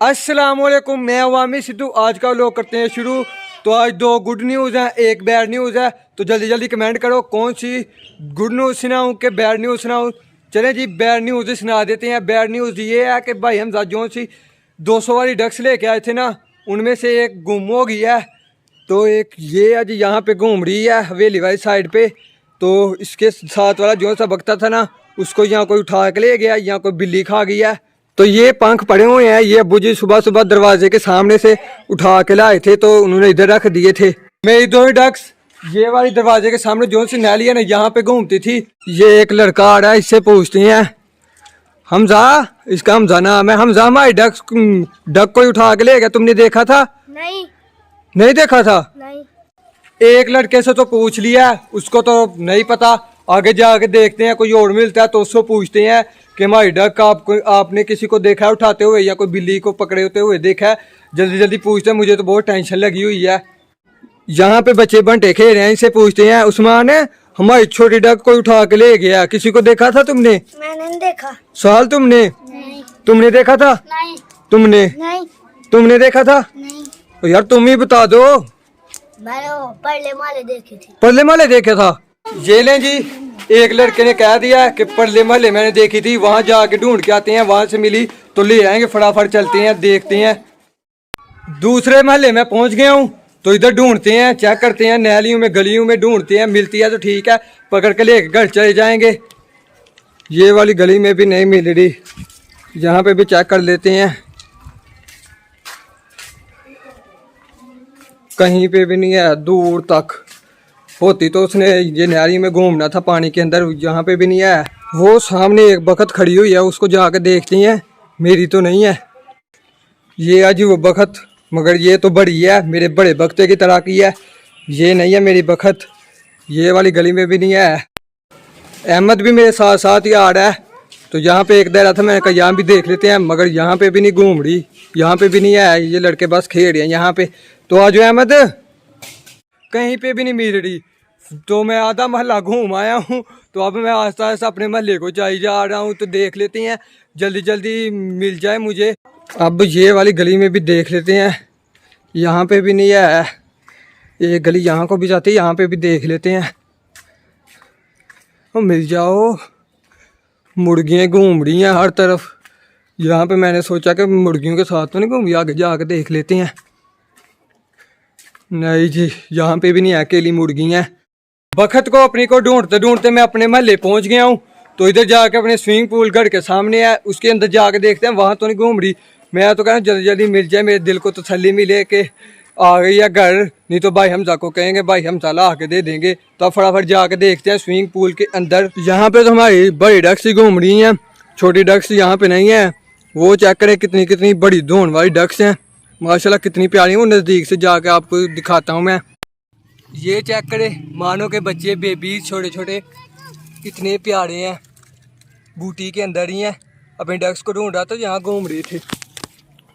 अस्सलामुअलैकुम, मैं अवामी सिद्धू। आज का लोग करते हैं शुरू। तो आज दो गुड न्यूज़ हैं, एक बैड न्यूज़ है। तो जल्दी जल्दी कमेंट करो कौन सी गुड न्यूज़ सुनाऊँ कि बैड न्यूज़ सुनाऊँ। चलें जी, बैड न्यूज़ सुना देते हैं। बैड न्यूज़ ये है कि भाई हमजा जो सी 200 वाली डक्स लेके आए थे ना, उनमें से एक गुम हो गई है। तो एक ये आज यहाँ पे घूम रही है हवेली वाली साइड पे। तो इसके साथ वाला जो सा बकता था ना, उसको यहाँ कोई उठा के ले गया, यहाँ कोई बिल्ली खा गई है। तो ये पंख पड़े हुए हैं, ये अब्बू जी सुबह सुबह दरवाजे के सामने से उठा के लाए थे, तो उन्होंने इधर रख दिए थे। मेरी दो ही डक्स ये वाली दरवाजे के सामने जो सी नैली है ना, यहाँ पे घूमती थी। ये एक लड़का आ रहा है, इससे पूछती हैं हमजा, इसका हमजा नाम है। हमजा, हमारी डक कोई उठा के ले गया, तुमने देखा था? नहीं देखा था। नहीं। एक लड़के से तो पूछ लिया, उसको तो नहीं पता। आगे जाके देखते हैं, कोई और मिलता है तो उसको पूछते हैं कि हमारी डक आपने किसी को देखा है उठाते हुए, या कोई बिल्ली को पकड़े होते हुए देखा है? जल्दी जल्दी पूछते हैं, मुझे तो बहुत टेंशन लगी हुई है। यहाँ पे बच्चे बंटे खेल रहे हैं, इनसे पूछते हैं उस्मान, हमारी छोटी डक कोई उठा के ले गया, किसी को देखा था तुमने? मैंने नहीं देखा। साल तुमने? नहीं। तुमने देखा था? नहीं। तुमने? नहीं। तुमने देखा था? नहीं। तो यार तुम ही बता दो। मैंने वो परले माले देखे थे। परले महल्ले देखा था? ये लें जी, एक लड़के ने कह दिया कि परले महल्ले मैंने देखी थी, वहां जाके ढूंढ के आते हैं, वहां से मिली तो ले आएंगे, फटाफट चलते हैं देखते हैं। दूसरे महल्ले में पहुंच गया हूँ, तो इधर ढूंढते हैं, चेक करते हैं, नहलियों में गलियों में ढूंढते हैं, मिलती है तो ठीक है, पकड़ के लेके घर चले जाएंगे। ये वाली गली में भी नहीं मिल रही, यहाँ पे भी चेक कर लेते हैं, कहीं पे भी नहीं है। दूर तक होती तो उसने ये नहरी में घूमना था पानी के अंदर, यहाँ पे भी नहीं है। वो सामने एक बखत खड़ी हुई है, उसको जाके देखती हैं, मेरी तो नहीं है ये आज वो बखत, मगर ये तो बड़ी है, मेरे बड़े बख्ते की तरह की है। ये नहीं है मेरी बखत, ये वाली गली में भी नहीं है। अहमद भी मेरे साथ साथ ही आ रहा है, तो यहाँ पे एक दे रहा था, मैंने कहा यहाँ भी देख लेते हैं, मगर यहाँ पे भी नहीं घूम रही, यहाँ पे भी नहीं है। ये लड़के बस खेल रहे हैं यहाँ पे। तो आज अहमद कहीं पे भी नहीं मिल रही। तो मैं आधा महल्ला घूम आया हूँ, तो अब मैं आस्ता आस्ता अपने महल्ले को जा रहा हूँ, तो देख लेते हैं जल्दी जल्दी मिल जाए मुझे। अब ये वाली गली में भी देख लेते हैं, यहाँ पे भी नहीं है। ये गली यहाँ को भी जाती है, यहाँ पे भी देख लेते हैं, तो मिल जाओ। मुर्गियाँ घूम रही हैं हर तरफ, यहाँ पे मैंने सोचा कि मुर्गियों के साथ तो नहीं घूम, आगे जाके देख लेते हैं। नहीं जी, यहाँ पे भी नहीं है, अकेली मुर्गी हैं। बखत को अपनी को ढूंढते ढूंढते मैं अपने महल्ले पहुँच गया हूँ। तो इधर जाके अपने स्विमिंग पूल घर के सामने है, उसके अंदर जाके देखते हैं, वहाँ तो नहीं घूम रही। मैं तो कह रहा हूँ जल्दी जल्दी मिल जाए, मेरे दिल को तसल्ली मिले कि आ गई है घर, नहीं तो भाई हमजा को कहेंगे भाई हमजा ला के दे देंगे। तो अब फटाफट जाके देखते हैं स्विमिंग पूल के अंदर। यहाँ पे तो हमारी बड़ी डक्स ही घूम रही हैं, छोटी डक्स यहाँ पे नहीं है। वो चेक करें कितनी कितनी बड़ी धोन वाली डक्स हैं, माशाल्लाह कितनी प्यारी है। वो नज़दीक से जाके आपको दिखाता हूँ मैं। ये चेक करें, मानो के बच्चे बेबी छोटे छोटे कितने प्यारे हैं, बूटी के अंदर ही हैं। अपने डक्स को ढूंढ रहा था, यहाँ घूम रही थी,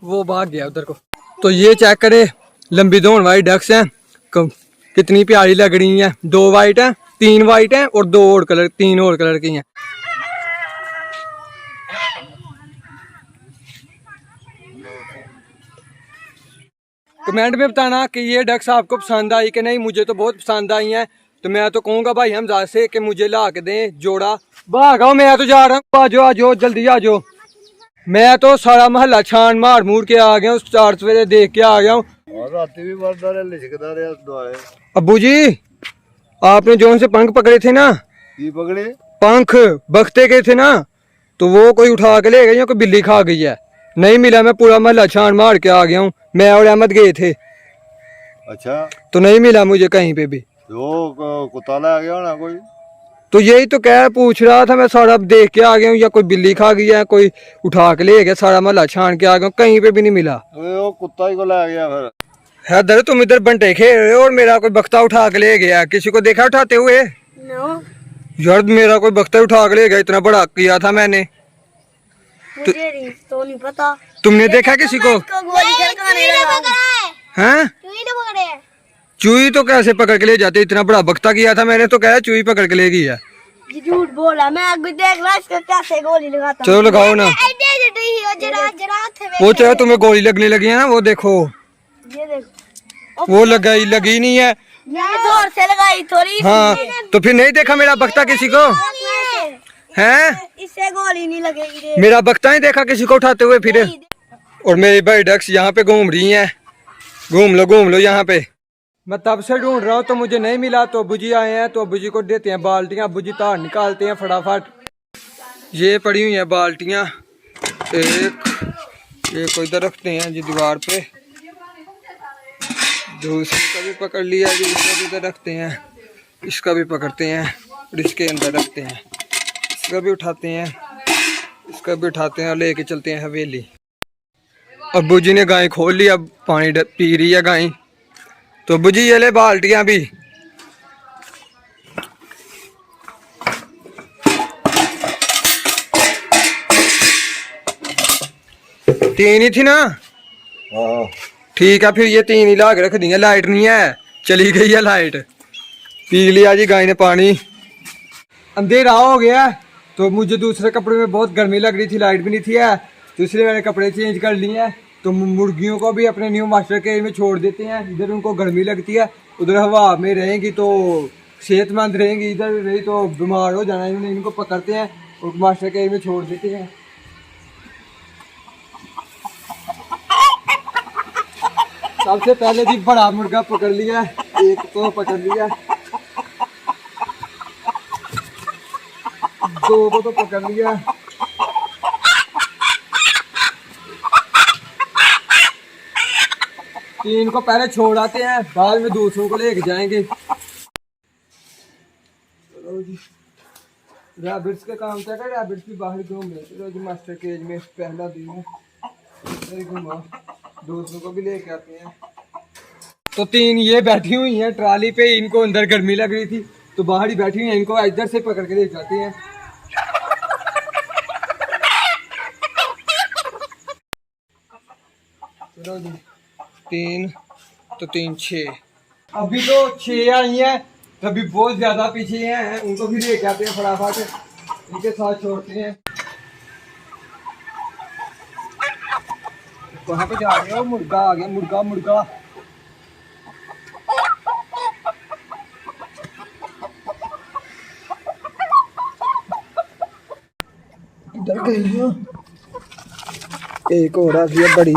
वो भाग गया उधर को। तो ये चेक करें, लंबी धोन वाली डक्स हैं, कितनी प्यारी लग रही हैं। 2 वाइट हैं, 3 वाइट हैं और 2 और कलर, 3 और कलर की हैं। कमेंट में बताना कि ये डक्स आपको पसंद आई कि नहीं। मुझे तो बहुत पसंद आई हैं, तो मैं तो कहूँगा भाई हमजा से कि मुझे ला के दें जोड़ा। भागाओ, मैं तो जा रहा हूँ, आ जाओ जल्दी आ जाओ। मैं तो सारा महल्ला छान मार मूर के आ गया हूँ, 4 सवेरे देख के आ गया हूँ। अब्बू जी, आपने जोन से पंख पकड़े थे ना, पकड़े पंख बख्ते के थे ना, तो वो कोई उठा के ले गई या कोई बिल्ली खा गई है? नहीं मिला, मैं पूरा महल्ला छान मार के आ गया हूँ, मैं और अहमद गए थे। अच्छा, तो नहीं मिला मुझे कहीं पे भी। तो कुत्ता आ गया ना कोई? तो यही तो क्या पूछ रहा था मैं, सारा देख के आ गया हूँ, या कोई बिल्ली खा गई है, कोई उठा के ले गया, सारा महल्ला छान के आ गया हूँ, कहीं पे भी नहीं मिला। वो कुत्ता ही को ला गया फिर। हैदर, तुम इधर बंटे खेल रहे हो और मेरा कोई बख्ता उठा के ले गया, किसी को देखा उठाते हुए? नो। यार मेरा कोई बख्ता उठा के ले गया, इतना बड़ा किया था मैंने। मुझे तो नहीं पता। तुमने देखा किसी को? हैं? चूही तो कैसे पकड़ के ले जाते, इतना बड़ा बख्ता किया था मैंने, तो क्या चूही पकड़ के ले गई है? ये झूठ बोला, मैं अभी देख रहा इसको कैसे गोली लगाता हूँ। चलो लगाओ ना। जरा जरा वो चाहे तुम्हें गोली लगने लगी है ना, वो देखो। ये देखो, वो लगी नहीं है। मैंने जोर से लगाई थोड़ी। हाँ तो फिर नहीं देखा मेरा बख्ता किसी को है? इससे गोली नहीं लगेगी। मेरा बख्ता ही देखा किसी को उठाते हुए फिर। और मेरी भाई डक्स यहाँ पे घूम रही हैं। घूम लो यहाँ पे। मैं तब से ढूंढ रहा हूँ तो मुझे नहीं मिला। तो अबूजी आए हैं तो अबूजी को देते हैं बाल्टियाँ। अबूजी तार निकालते हैं फटाफट। ये पड़ी हुई हैं बाल्टियाँ। एक को इधर रखते हैं जी दीवार पे। दूसरी का भी पकड़ लिया जी, इसका भी इधर रखते हैं। इसका भी पकड़ते हैं और इसके अंदर रखते हैं। इसका भी उठाते हैं, इसका भी उठाते हैं और लेके चलते हैं हवेली। अबूजी ने गाय खोल ली, अब पानी पी रही है गाय। तो अबूजी ये ले बाल्टियाँ भी। तीन ही थी ना? हाँ ठीक है फिर ये तीन ही ला के रख दी है। लाइट नहीं है, चली गई है लाइट। पी लिया जी गाय ने पानी। अंधेरा हो गया तो मुझे दूसरे कपड़े में बहुत गर्मी लग रही थी, लाइट भी नहीं थी है, तो इसलिए मैंने कपड़े चेंज कर लिए हैं। तो मुर्गियों को भी अपने न्यू मास्टर केज में छोड़ देते हैं। इधर उनको गर्मी लगती है, उधर हवा में रहेंगी तो सेहतमंद रहेंगी, इधर रही तो बीमार हो जाना। इनको पकड़ते हैं और मास्टर केज में छोड़ देते हैं। सबसे पहले जी बड़ा मुर्गा पकड़ लिया, एक तो पकड़ लिया, दो को तो पकड़ लिया। तीन को पहले छोड़ आते हैं, बाद में दूसरों को लेके जाएंगे। चलो जी, रैबिट्स का काम क्या कर, रैबिट्स भी बाहर घूम रहे। चलो जी मास्टर केज में पहला दिन है, घुमा दूसरों को भी लेके आते हैं। तो तीन ये बैठी हुई हैं ट्राली पे, इनको अंदर गर्मी लग रही थी तो बाहर ही बैठी हुई हैं। इनको इधर से पकड़ के ले जाते हैं। चलो जी, तीन तो तीन छः, अभी तो 6 आई हैं, तभी बहुत ज्यादा पीछे हैं। उनको भी लेके आते हैं फटाफट, इनके साथ छोड़ते हैं। कहाँ पे जा रहे हो? मुर्गा आ गया, मुर्गा मुर्गा। इधर गई हो, एक और आ गई है बड़ी।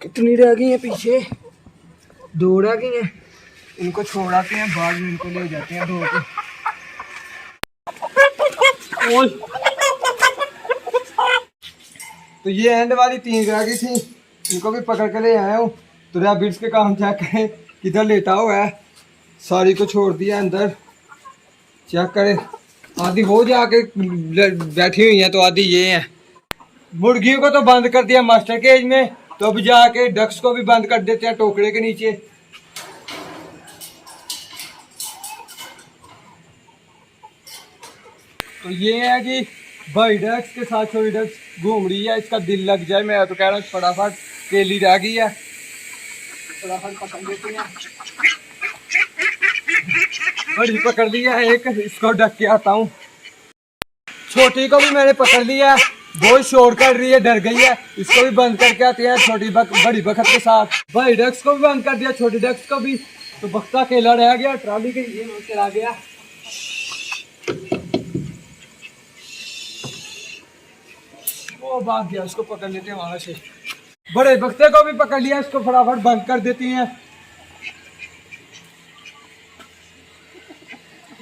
कितनी रह गई है पीछे? 2 रह गई हैं। इनको छोड़ाते हैं, बाद में इनको ले जाते हैं 2 को। तो ये एंड वाली 3 रह गई थी, इनको भी पकड़ के ले आया हूँ। तो रैबिट्स के काम चेक करें, किधर लेटा हुआ है। सारी को छोड़ दिया अंदर, चेक करें। आधी वो जाके बैठी हुई हैं तो आधी ये हैं। मुर्गियों को तो बंद कर दिया मास्टर केज में, तो अब जाके डक्स को भी बंद कर देते हैं टोकरे के नीचे। तो ये है कि भाई डक्स के साथ छोटी डक्स घूम रही है, इसका दिल लग जाए। मैं तो कह रहा हूँ फटाफट, केली रह गई है, फटाफट पकड़ लेते हैं। बड़ी पकड़ लिया है एक, इसको ढक के आता हूँ। छोटी को भी मैंने पकड़ लिया है, बहुत शोर कर रही है, डर गई है। इसको भी बंद करके आते हैं बड़ी बखत के साथ। भाई डक्स को भी बंद कर दिया, छोटी डक्स को भी। तो बख्ता अकेला रह गया, ट्रॉली के ये चला गया। वो भाग गया, उसको पकड़ लेते हैं वहां से। बड़े बख्ते को भी पकड़ लिया, इसको फटाफट बंद कर देती हैं।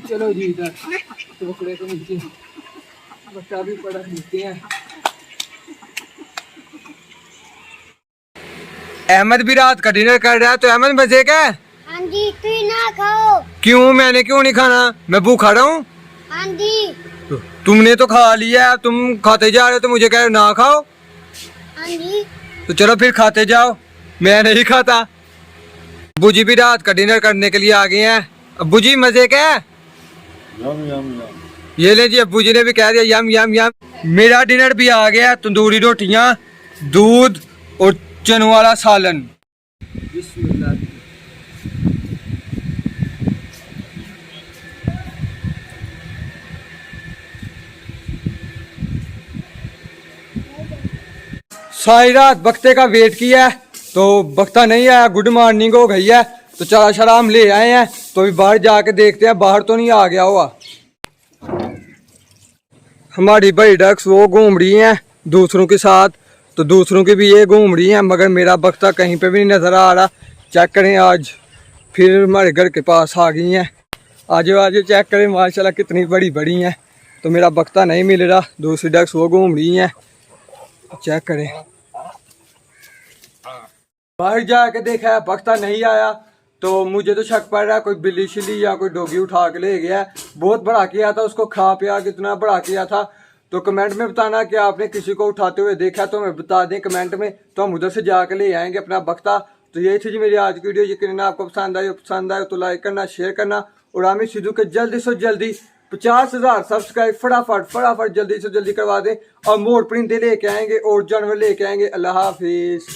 चलो जी, इधर टोकरे के नीचे बच्चा भी पड़ा मिलते हैं। अहमद भी रात का डिनर कर रहा है, तो अहमद मजे का? हाँ जी, तू ना खाओ। क्यों? मैंने क्यों नहीं खाना? मैं भूखा रहा हूँ। हाँ जी। तुमने तो खा लिया, तुम खाते जा रहे हो तो मुझे कह रहे हो ना खाओ। हाँ जी। तो चलो फिर खाते जाओ, मैं नहीं खाता। अब्बू जी भी रात का डिनर करने के लिए आ गए हैं। अब्बू जी मजे का? यम यम यम। ये ले जी, अब्बू जी ने भी कह दिया यम यम यम। मेरा डिनर भी आ गया, तंदूरी रोटियां, दूध और चनों वाला सालन। सारी रात बख्ते का वेट किया है तो बख्ता नहीं आया। गुड मॉर्निंग हो गई है तो चारा शरा हम ले आए हैं, तो अभी बाहर जाके देखते हैं बाहर तो नहीं आ गया हुआ। हमारी भाई डक्स वो घूम रही हैं दूसरों के साथ, तो दूसरों की भी ये घूम रही हैं, मगर मेरा बख्ता कहीं पे भी नहीं नज़र आ रहा। चेक करें, आज फिर हमारे घर के पास आ गई हैं। आज चेक करें माशाल्लाह कितनी बड़ी बड़ी हैं, तो मेरा बख्ता नहीं मिल रहा। दूसरी डक्स वो घूम रही हैं, चेक करें। बाहर जाके देखा है बख्ता नहीं आया, तो मुझे तो शक पड़ रहा है कोई बिल्ली शिल्ली या कोई डॉगी उठा के ले गया है। बहुत बड़ा किया था उसको, खा पिया कितना बड़ा किया था। तो कमेंट में बताना कि आपने किसी को उठाते हुए देखा, तो हमें बता दें कमेंट में, तो हम उधर से जाके ले आएंगे अपना बख्ता। तो यही थी जी मेरी आज की वीडियो। यकीनन आपको पसंद आए तो लाइक करना, शेयर करना, और आमिर सिद्धू के जल्दी से जल्दी 50,000 सब्सक्राइब फटाफट जल्दी से जल्दी करवा दें, और मोर परिंदे लेके आएंगे और जानवर लेके आएंगे। अल्लाह हाफिज।